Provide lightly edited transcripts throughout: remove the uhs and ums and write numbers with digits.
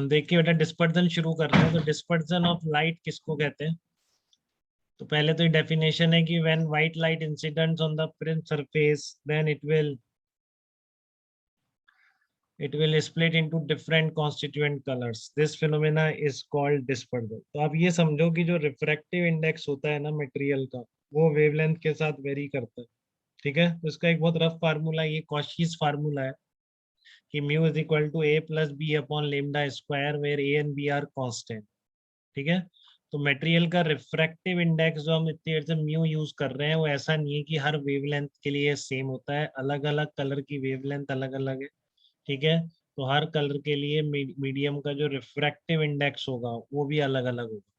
देखिए बेटा डिस्पर्जन शुरू कर रहे हैं। तो डिस्पर्जन ऑफ लाइट किसको कहते हैं? तो पहले तो ये डेफिनेशन है कि when white light incidents on the prism surface then it will split into different constituent colors. This phenomena is called dispersion. तो आप ये समझो कि जो रिफ्रैक्टिव इंडेक्स होता है ना मटेरियल का, वो वेवलेंथ के साथ वेरी करता है। ठीक है, तो इसका एक बहुत रफ फार्मूला, ये कॉशीज फार्मूला है कि mu is equal to A plus B upon lambda square where A and B are constant. ठीक है, तो मटेरियल का रिफ्रैक्टिव इंडेक्स जो हम इतनी देर से म्यू यूज कर रहे हैं, वो ऐसा नहीं है कि हर वेवलेंथ के लिए सेम होता है, अलग अलग कलर की वेवलेंथ अलग अलग है। ठीक है, तो हर कलर के लिए मीडियम का जो रिफ्रैक्टिव इंडेक्स होगा वो भी अलग अलग होगा।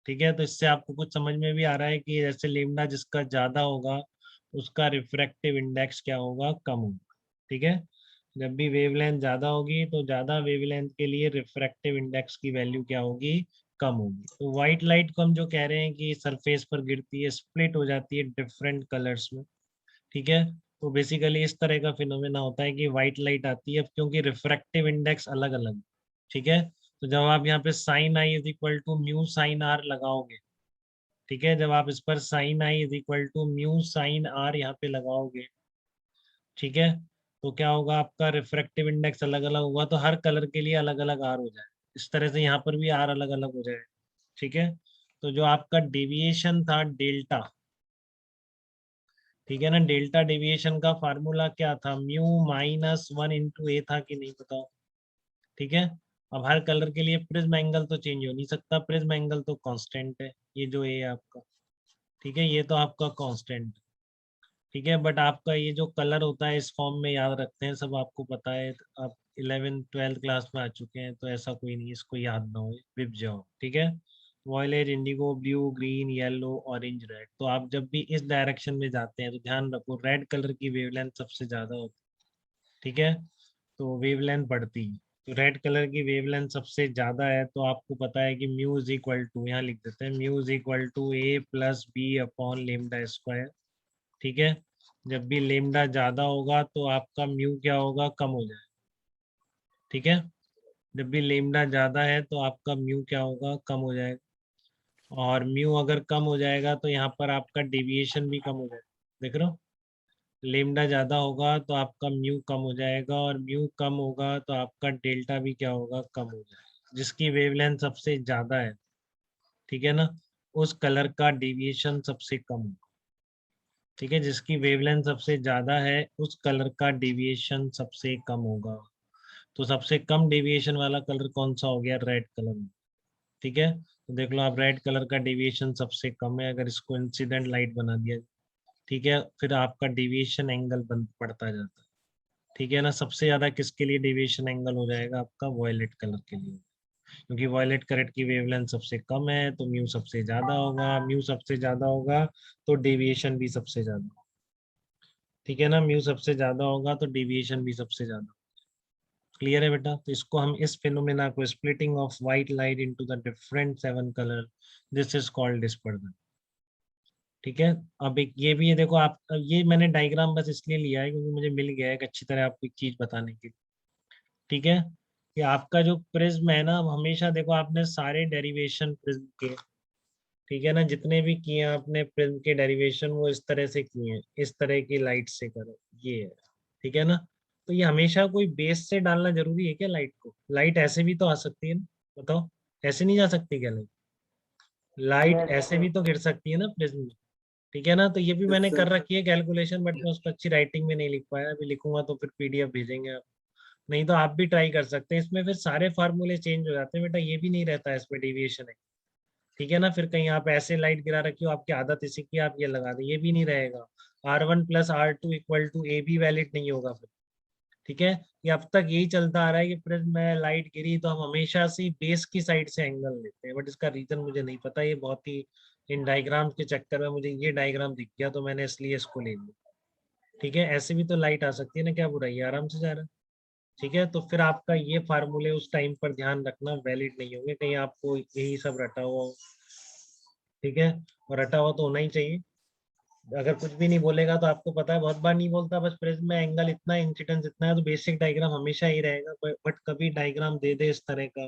ठीक है, तो इससे आपको कुछ समझ में भी आ रहा है कि जैसे लेमडा जिसका ज्यादा होगा उसका रिफ्रैक्टिव इंडेक्स क्या होगा, कम होगा। ठीक है, जब भी वेवलेंथ ज्यादा होगी तो ज्यादा वेवलेंथ के लिए रिफ्रैक्टिव इंडेक्स की वैल्यू क्या होगी, कम होगी। तो व्हाइट लाइट को हम जो कह रहे हैं कि सरफेस पर गिरती है, स्प्लिट हो जाती है डिफरेंट कलर्स में। ठीक है, तो बेसिकली इस तरह का फिनोमेना होता है कि व्हाइट लाइट आती है क्योंकि रिफ्रैक्टिव इंडेक्स अलग अलग। ठीक है, तो जब आप यहाँ पे sine i is equal to mu sine r लगाओगे, ठीक है, जब आप इस पर sine i is equal to mu sine r यहाँ पे लगाओगे, ठीक है, तो क्या होगा, आपका रिफ्रैक्टिव इंडेक्स अलग अलग होगा, तो हर कलर के लिए अलग अलग आर हो जाए। इस तरह से यहाँ पर भी आर अलग अलग हो जाए। ठीक है, तो जो आपका डेविएशन था डेल्टा, ठीक है ना, डेल्टा डेविएशन का फार्मूला क्या था, म्यू माइनस 1 इंटू ए था कि नहीं, बताओ। ठीक है, अब हर कलर के लिए प्रिज्म एंगल तो चेंज हो नहीं सकता, प्रिज्म एंगल तो कांस्टेंट है, ये जो ए है आपका। ठीक है, ये तो आपका कांस्टेंट। ठीक है, बट आपका ये जो कलर होता है इस फॉर्म में याद रखते हैं सब, आपको पता है, आप 11th 12th क्लास में आ चुके हैं, तो ऐसा कोई नहीं इसको याद ना हो, विप जाओ। ठीक है, violet, indigo, blue, green, yellow, orange, red. तो आप जब भी इस डायरेक्शन में जाते हैं तो ध्यान रखो रेड कलर की वेवलेंथ सबसे ज्यादा होती है। ठीक है, तो वेवलेंथ बढ़ती है, तो रेड कलर की वेवलेंथ सबसे ज्यादा है, तो आपको पता है कि म्यू इज इक्वल टू, यहाँ लिख देते हैं, mu is equal to A plus B upon lambda square. ठीक है, जब भी लेमडा ज्यादा होगा तो आपका म्यू क्या होगा, कम हो जाएगा। ठीक है, जब भी लेमडा ज्यादा है तो आपका म्यू क्या होगा, कम हो जाएगा। और म्यू अगर कम हो जाएगा तो यहाँ पर आपका डेविएशन भी कम हो जाएगा। देख रहे हो, लेमडा ज्यादा होगा तो आपका म्यू कम हो जाएगा, और म्यू कम होगा तो आपका डेल्टा भी क्या होगा, कम हो जाएगा। जिसकी वेवलेंथ सबसे ज्यादा है, ठीक है ना, उस कलर का डेविएशन सबसे कम होगा। ठीक है, जिसकी वेवलेंथ सबसे ज्यादा है उस कलर का डेविएशन सबसे कम होगा। तो सबसे कम डेविएशन वाला कलर कौन सा हो गया, रेड कलर। ठीक है, तो देख लो आप, रेड कलर का डेविएशन सबसे कम है, अगर इसको इंसिडेंट लाइट बना दिया। ठीक है, फिर आपका डेविएशन एंगल बन पड़ता जाता है। ठीक है ना, सबसे ज्यादा किसके लिए डेविएशन एंगल हो जाएगा, आपका वॉयलेट कलर के लिए, क्योंकि वॉयलेट कलर की वेवलेंथ सबसे कम है, तो म्यू सबसे ज्यादा होगा, म्यू सबसे ज्यादा होगा तो डेविएशन भी सबसे ज्यादा। ठीक है ना, म्यू सबसे ज्यादा होगा तो डेविएशन भी सबसे ज्यादा। क्लियर है बेटा, तो इसको हम, इस फिनोमेना को, splitting of white light into the different 7 colour, this is called dispersion. ठीक है, अब एक ये भी है, देखो आप, ये मैंने डायग्राम बस इसलिए लिया है क्योंकि मुझे मिल गया है एक अच्छी तरह आपको एक चीज बताने की। ठीक है, कि आपका जो प्रिज्म है ना, हमेशा देखो आपने सारे डेरिवेशन प्रिज्म के, ठीक है ना, जितने भी किए हैं आपने प्रिज्म के डेरिवेशन, वो इस तरह से किए हैं, इस तरह की लाइट से करो, ये है। ठीक है ना, तो ये हमेशा कोई बेस से डालना जरूरी है क्या लाइट को, लाइट ऐसे भी तो आ सकती है ना, बताओ, ऐसे नहीं जा सकती क्या लाइट, लाइट यस ऐसे सर। भी तो गिर सकती है ना प्रिज्म में। ठीक है ना, तो ये भी यस मैंने कर सर। रखी है कैलकुलेशन, बट मैं उसको अच्छी राइटिंग में नहीं लिख पाया, अभी लिखूंगा तो फिर पीडीएफ भेजेंगे आप। नहीं तो आप भी ट्राई कर सकते हैं, इसमें फिर सारे फार्मूले चेंज हो जाते हैं बेटा, ये भी नहीं रहता है इसमें डेविएशन है। ठीक है ना, फिर कहीं आप ऐसे लाइट गिरा रखी हो, आपकी आदत इसी की, आप ये लगा दें, ये भी नहीं रहेगा। R1 + R2 इक्वल टू ए भी वैलिड नहीं होगा फिर। ठीक है, ये अब तक यही चलता आ रहा है कि प्रिज्म में लाइट गिरी तो हम हमेशा से बेस की साइड से एंगल लेते हैं, बट इसका रीजन मुझे नहीं पता, ये बहुत ही, इन डायग्राम के चक्कर में मुझे ये डायग्राम दिख गया तो मैंने इसलिए इसको ले लिया। ठीक है, ऐसे भी तो लाइट आ सकती है ना, क्या बुराई है, आराम से जा रहा है। ठीक है, तो फिर आपका ये फार्मूले उस टाइम पर ध्यान रखना वैलिड नहीं होंगे, कहीं आपको यही सब रटा हुआ हो। ठीक है, और रटा हुआ तो होना ही चाहिए, अगर कुछ भी नहीं बोलेगा तो आपको पता है, बहुत बार नहीं बोलता, बस प्रिज्म में एंगल इतना, इंसिडेंस इतना है, तो बेसिक डायग्राम हमेशा ही रहेगा, बट कभी डायग्राम दे दे इस तरह का,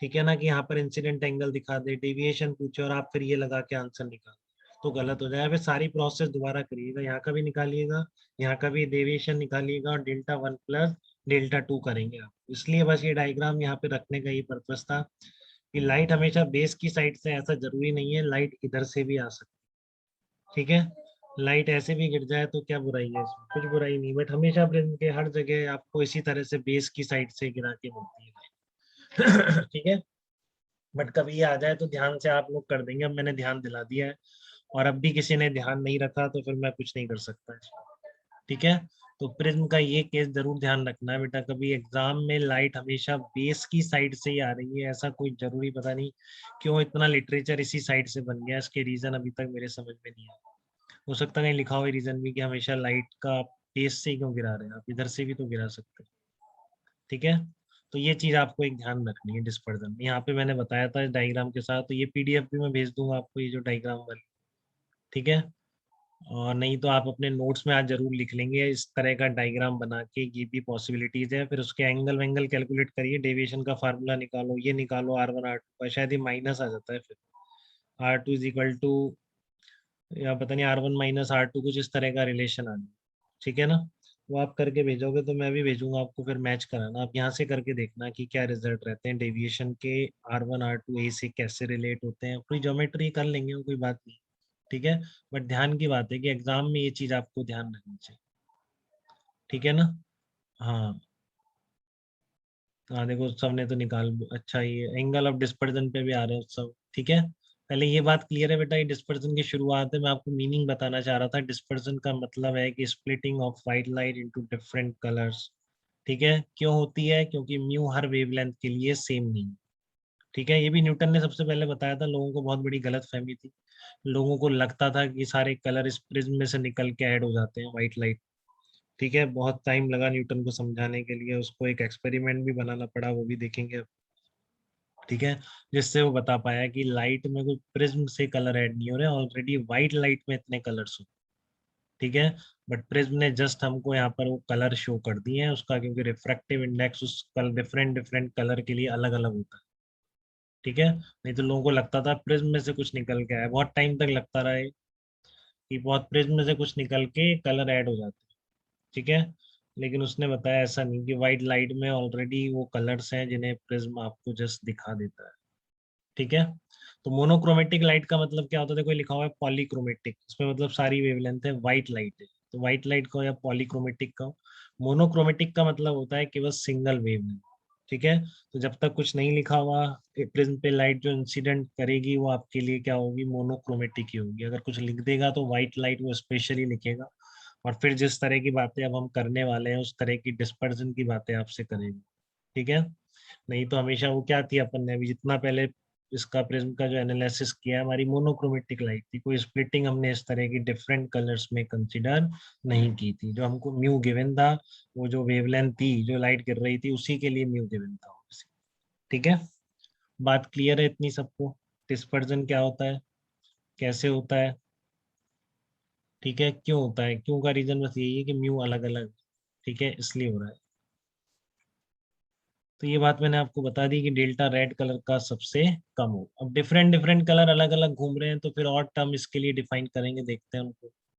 ठीक है ना, कि यहाँ पर इंसिडेंट एंगल दिखा दे, डेविएशन पूछे और आप फिर ये लगा के आंसर निकाल, तो गलत हो जाए। फिर सारी प्रोसेस दोबारा करिएगा, यहाँ का भी निकालिएगा, यहाँ का भी डेविएशन निकालिएगा और डेल्टा 1 प्लस डेल्टा 2 करेंगे आप। इसलिए बस ये डायग्राम यहाँ पे रखने का ये पर्पस था कि लाइट हमेशा बेस की साइड से, ऐसा जरूरी नहीं है, लाइट इधर से भी आ सकती है। ठीक है, लाइट ऐसे भी गिर जाए तो क्या बुराई है इसमें, कुछ बुराई नहीं, बट हमेशा प्रिज्म के हर जगह आपको इसी तरह से बेस की साइड से गिरा के मिलती है। ठीक है, बट कभी ये आ जाए तो ध्यान से आप लोग कर देंगे, अब मैंने ध्यान दिला दिया है, और अब भी किसी ने ध्यान नहीं रखा तो फिर मैं कुछ नहीं कर सकता इसमें। ठीक है, तो प्रिज्म का ये केस जरूर ध्यान रखना है बेटा, कभी एग्जाम में लाइट हमेशा बेस की साइड से ही आ रही है ऐसा कोई जरूरी, पता नहीं क्यों इतना लिटरेचर इसी साइड से बन गया, इसके रीजन अभी तक मेरे समझ में नहीं आया। हो सकता है कहीं लिखा हुआ रीजन भी कि हमेशा लाइट का बेस से ही क्यों गिरा रहे हैं, आप इधर से भी तो गिरा सकते हैं। ठीक है, तो ये चीज आपको एक ध्यान रखनी है डिस्पर्जन। यहाँ पे मैंने बताया था डायग्राम के साथ, तो ये पीडीएफ भी मैं भेज दूंगा आपको, ये जो डायग्राम वाली। ठीक है, और नहीं तो आप अपने नोट्स में आज जरूर लिख लेंगे, इस तरह का डायग्राम बना के ये भी पॉसिबिलिटीज है, फिर उसके एंगल वेंगल कैलकुलेट करिए, डेविएशन का फार्मूला निकालो, ये निकालो R1 R2 का, शायद ये माइनस आ जाता है फिर, R2 इज इक्वल टू, या पता नहीं R1 माइनस R2, कुछ इस तरह का रिलेशन आ जाए। ठीक है ना, वो आप करके भेजोगे तो मैं भी भेजूंगा आपको, फिर मैच कराना, आप यहाँ से करके देखना कि क्या रिजल्ट रहते हैं डेविएशन के, R1 R2 ए से कैसे रिलेट होते हैं, पूरी ज्योमेट्री कर लेंगे, वो कोई बात नहीं। ठीक है, बट ध्यान की बात है कि एग्जाम में ये चीज आपको ध्यान रखनी चाहिए। ठीक है ना, हाँ। हाँ देखो सबने तो निकाल, अच्छा ये एंगल ऑफ डिस्पर्जन पे भी आ रहे हो सब। ठीक है, पहले ये बात क्लियर है बेटा, ये डिस्पर्जन की शुरुआत है, मैं आपको मीनिंग बताना चाह रहा था। डिस्पर्जन का मतलब है कि splitting of white light into different colours. ठीक है, क्यों होती है, क्योंकि म्यू हर वेवलेंथ के लिए सेम नहीं है। ठीक है, ये भी न्यूटन ने सबसे पहले बताया था, लोगों को बहुत बड़ी गलत फहमी थी, लोगों को लगता था कि सारे कलर इस प्रिज्म में से निकल के ऐड हो जाते हैं व्हाइट लाइट। ठीक है, बहुत टाइम लगा न्यूटन को समझाने के लिए, उसको एक एक्सपेरिमेंट भी बनाना पड़ा, वो भी देखेंगे अब। ठीक है, जिससे वो बता पाया कि लाइट में कोई प्रिज्म से कलर ऐड नहीं हो रहे, ऑलरेडी व्हाइट लाइट में इतने कलर्स हो। ठीक है, बट प्रिज्म ने जस्ट हमको यहाँ पर वो कलर शो कर दिए हैं उसका, क्योंकि रिफ्रैक्टिव इंडेक्स उस डिफरेंट डिफरेंट कलर के लिए अलग अलग होता है। ठीक है, नहीं तो लोगों को लगता था प्रिज्म में से कुछ निकल के आया, बहुत टाइम तक लगता रहा है कि बहुत प्रिज्म में से कुछ निकल के कलर ऐड हो जाते हैं। ठीक है, लेकिन उसने बताया ऐसा नहीं, कि व्हाइट लाइट में ऑलरेडी वो कलर्स हैं जिन्हें प्रिज्म आपको जस्ट दिखा देता है। ठीक है, तो मोनोक्रोमेटिक लाइट का मतलब क्या होता है, कोई लिखा हुआ है पॉलीक्रोमेटिक, इसमें मतलब सारी वेवलेंथ है, व्हाइट लाइट है, तो व्हाइट लाइट का या पॉलीक्रोमेटिक का। मोनोक्रोमेटिक का मतलब होता है केवल सिंगल वेवलेंथ। ठीक है, तो जब तक कुछ नहीं लिखा हुआ प्रिज्म पे लाइट जो इंसिडेंट करेगी वो आपके लिए क्या होगी, मोनोक्रोमेटिक ही होगी। अगर कुछ लिख देगा तो व्हाइट लाइट वो स्पेशली लिखेगा, और फिर जिस तरह की बातें अब हम करने वाले हैं उस तरह की डिस्पर्जन की बातें आपसे करेंगे। ठीक है, नहीं तो हमेशा वो क्या थी, अपन ने अभी जितना पहले इसका प्रिज्म का जो एनालिसिस किया है, हमारी मोनोक्रोमेटिक लाइट थी, कोई स्प्लिटिंग हमने इस तरह की डिफरेंट कलर्स में कंसिडर नहीं की थी। जो हमको म्यू गिवन था, वो जो वेवलेंथ थी जो लाइट गिर रही थी उसी के लिए म्यू गिवन था। ठीक है, बात क्लियर है इतनी सबको, डिस्पर्जन क्या होता है, कैसे होता है। ठीक है, क्यों होता है, क्यों का रीजन बस यही है कि म्यू अलग अलग। ठीक है, इसलिए हो रहा है। तो ये बात मैंने आपको बता दी कि डेल्टा रेड कलर का सबसे कम हो। अब डिफरेंट डिफरेंट कलर अलग अलग घूम रहे हैं, तो फिर और टर्म इसके लिए डिफाइन करेंगे, देखते हैं उनको।